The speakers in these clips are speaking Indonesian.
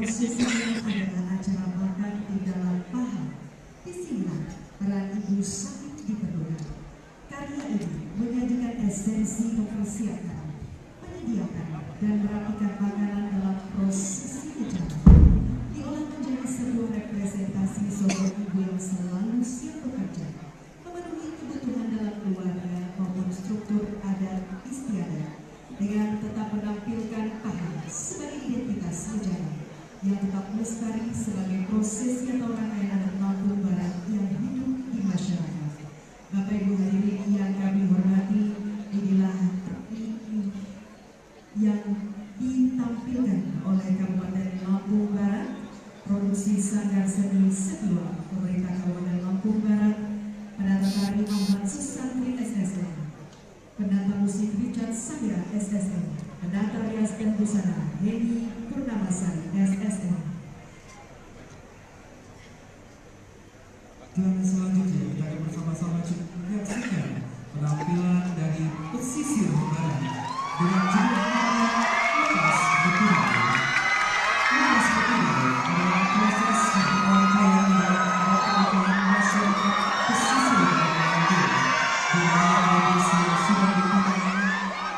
prosesi ini adalah acara makan di dalam paha. Disinilah peran ibu sangat diperlukan. Karya ini menyajikan esensi mempersiapkan, menyediakan, dan merapikan makanan dalam prosesi acara. Diolah menjadi sebuah representasi sosok ibu yang selalu siap bekerja, memenuhi kebutuhan dalam keluarga maupun struktur adat istiadat, dengan tetap menampilkan paha sebagai identitas sejarah yang tetap lestari sebagai prosesi atau rangkaian adat Lampung Barat yang hidup di masyarakat. Bapak Ibu hadirin yang kami hormati, inilah yang ditampilkan oleh Kabupaten Lampung Barat, produksi Sanggar Seni Setua Pemerintah Kabupaten Lampung Barat, penata tari Ahmad Susantri SSN, penata musik Richard Sagira SSN, penata rias dan busana Heni Purnamasari SSN. Dan selanjutnya kita akan bersama-sama menyaksikan penampilan dari pesisir barat dengan judul Lepas Betul. Lepas Betul adalah proses rangkaian dalam pernikahan masyarakat pesisir barat di mana tradisi yang sudah dipinang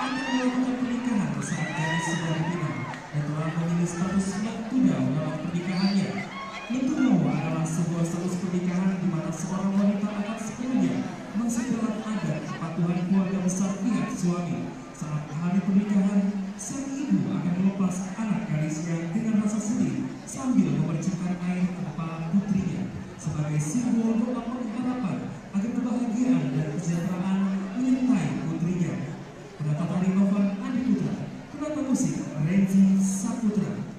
akan melakukan pernikahan saat gadis sudah dipinang dan telah memilih status maktuda dalam pernikahannya. Maktuda adalah sebuah status pernikahan di mana seorang wanita akan sepenuhnya mensetelah adat kepatuhan keluarga besar pihak suami. Saat hari pernikahan, sang ibu akan melepas anak gadisnya dengan rasa sedih sambil memercikkan air ke kepala putrinya sebagai simbol doa pengharapan agar kebahagiaan dan kesejahteraan menyertai putrinya. Penata tari Novan Adi Putra, penata musik Renzi Saputra.